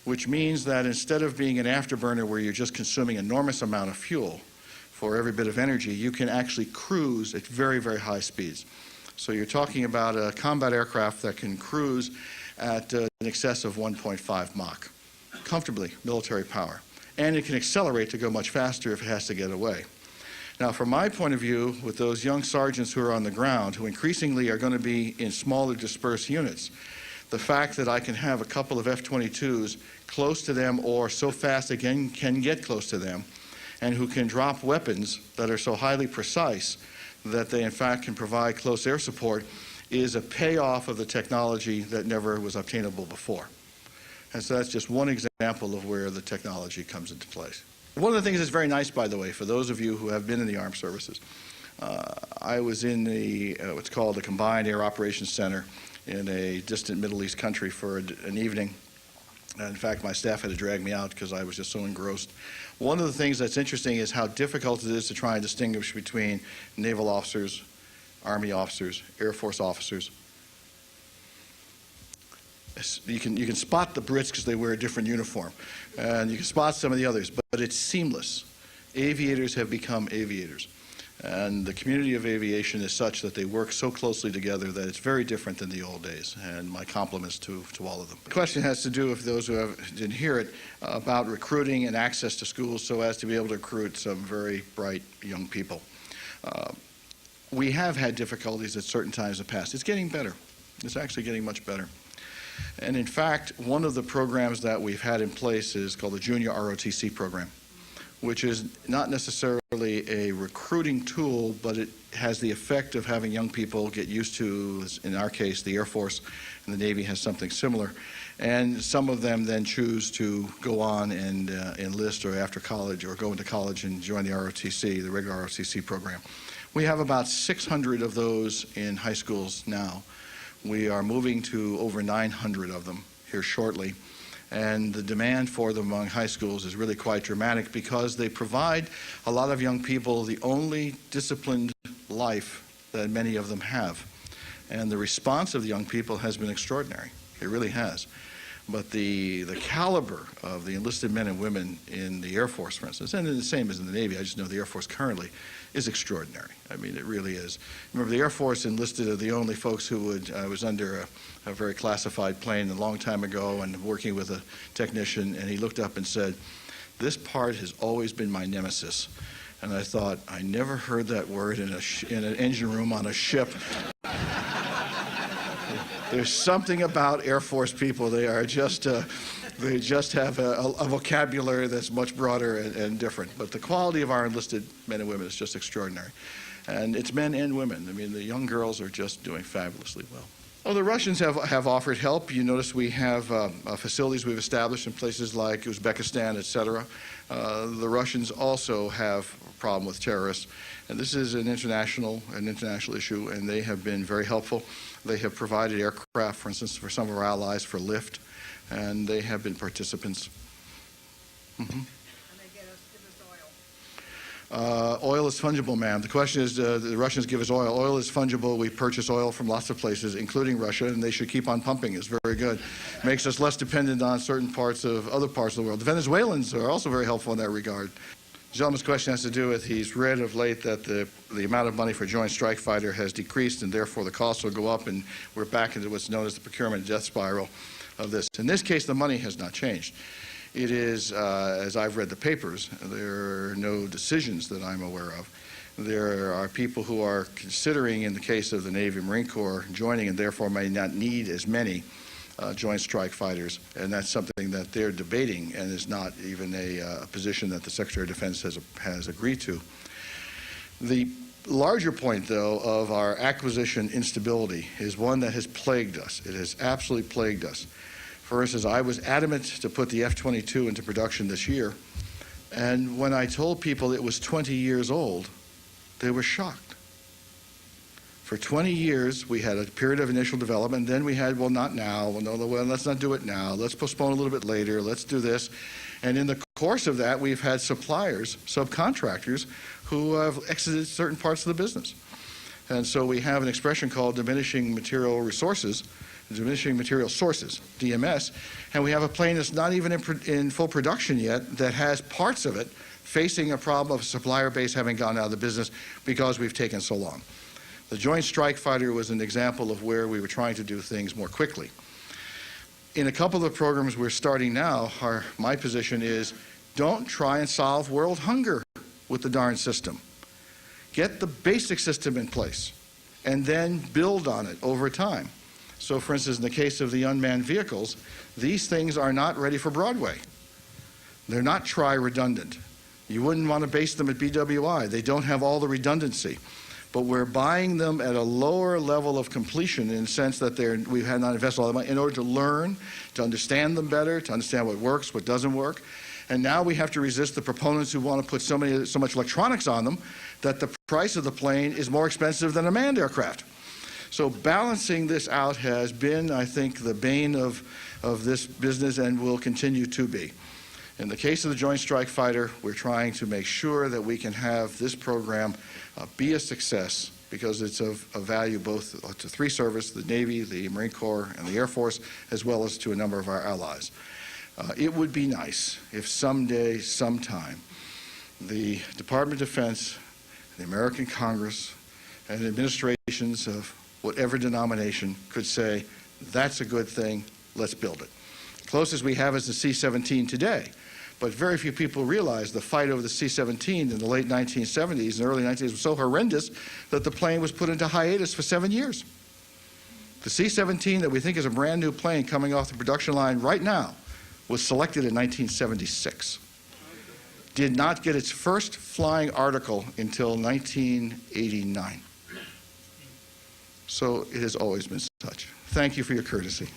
which means that instead of being an afterburner where you're just consuming enormous amount of fuel for every bit of energy, you can actually cruise at very, very high speeds. So you're talking about a combat aircraft that can cruise at in excess of 1.5 Mach, comfortably, military power. And it can accelerate to go much faster if it has to get away. Now, from my point of view, with those young sergeants who are on the ground, who increasingly are going to be in smaller dispersed units, the fact that I can have a couple of F-22s close to them or so fast they can get close to them, and who can drop weapons that are so highly precise that they in fact can provide close air support, is a payoff of the technology that never was obtainable before. And so that's just one example of where the technology comes into place. One of the things that's very nice, by the way, for those of you who have been in the armed services, I was in the what's called the Combined Air Operations Center in a distant Middle East country for an evening. And in fact, my staff had to drag me out because I was just so engrossed. One of the things that's interesting is how difficult it is to try and distinguish between naval officers, Army officers, Air Force officers. You can spot the Brits because they wear a different uniform, and you can spot some of the others, but it's seamless. Aviators have become aviators, and the community of aviation is such that they work so closely together that it's very different than the old days, and my compliments to all of them. The question has to do, with those who didn't hear it, about recruiting and access to schools so as to be able to recruit some very bright young people. We have had difficulties at certain times in the past. It's getting better. It's actually getting much better. And in fact, one of the programs that we've had in place is called the Junior ROTC program, which is not necessarily a recruiting tool, but it has the effect of having young people get used to, in our case, the Air Force, and the Navy has something similar. And some of them then choose to go on and enlist or after college or go into college and join the ROTC, the regular ROTC program. We have about 600 of those in high schools now. We are moving to over 900 of them here shortly. And the demand for them among high schools is really quite dramatic because they provide a lot of young people the only disciplined life that many of them have. And the response of the young people has been extraordinary. It really has. But the caliber of the enlisted men and women in the Air Force, for instance, and the same as in the Navy, I just know the Air Force currently, is extraordinary. I mean, it really is. Remember, the Air Force enlisted are the only folks who would, I was under a very classified plane a long time ago and working with a technician, and he looked up and said, "This part has always been my nemesis." And I thought, I never heard that word in an engine room on a ship. There's something about Air Force people. They are just, they just have a vocabulary that's much broader and different. But the quality of our enlisted men and women is just extraordinary. And it's men and women. I mean, the young girls are just doing fabulously well. Oh, the Russians have offered help. You notice we have facilities we've established in places like Uzbekistan, et cetera. The Russians also have a problem with terrorists. And this is an international issue, and they have been very helpful. They have provided aircraft, for instance, for some of our allies for lift, and they have been participants. And they give us oil. Oil is fungible, ma'am. The question is, the Russians give us oil. Oil is fungible. We purchase oil from lots of places, including Russia, and they should keep on pumping. It's very good. Makes us less dependent on certain parts of other parts of the world. The Venezuelans are also very helpful in that regard. The gentleman's question has to do with, he's read of late that the amount of money for Joint Strike Fighter has decreased, and therefore the costs will go up, and we're back into what's known as the procurement death spiral of this. In this case, the money has not changed. It is, as I've read the papers, there are no decisions that I'm aware of. There are people who are considering, in the case of the Navy and Marine Corps, joining, and therefore may not need as many Joint Strike Fighters, and that's something that they're debating and is not even a position that the Secretary of Defense has agreed to. The larger point, though, of our acquisition instability is one that has plagued us. It has absolutely plagued us. For instance, I was adamant to put the F-22 into production this year, and when I told people it was 20 years old, they were shocked. For 20 years, we had a period of initial development, then we had, well, not now, well, let's not do it now, let's postpone a little bit later, let's do this. And in the course of that, we've had suppliers, subcontractors, who have exited certain parts of the business. And so we have an expression called diminishing material resources, diminishing material sources, DMS, and we have a plane that's not even in full production yet that has parts of it facing a problem of a supplier base having gone out of the business because we've taken so long. The Joint Strike Fighter was an example of where we were trying to do things more quickly. In a couple of the programs we're starting now, my position is don't try and solve world hunger with the darn system. Get the basic system in place and then build on it over time. So, for instance, in the case of the unmanned vehicles, these things are not ready for Broadway. They're not tri-redundant. You wouldn't want to base them at BWI. They don't have all the redundancy. But we're buying them at a lower level of completion in the sense that we have not invested all the money in order to learn, to understand them better, to understand what works, what doesn't work. And now we have to resist the proponents who want to put so much electronics on them that the price of the plane is more expensive than a manned aircraft. So balancing this out has been, I think, the bane of this business and will continue to be. In the case of the Joint Strike Fighter, we're trying to make sure that we can have this program be a success because it's of value both to three services, the Navy, the Marine Corps, and the Air Force, as well as to a number of our allies. It would be nice if someday, sometime, the Department of Defense, the American Congress, and administrations of whatever denomination could say, that's a good thing, let's build it. The closest we have is the C-17 today. But very few people realize the fight over the C-17 in the late 1970s and early 1980s was so horrendous that the plane was put into hiatus for 7 years. The C-17 that we think is a brand new plane coming off the production line right now was selected in 1976. Did not get its first flying article until 1989. So it has always been such. Thank you for your courtesy.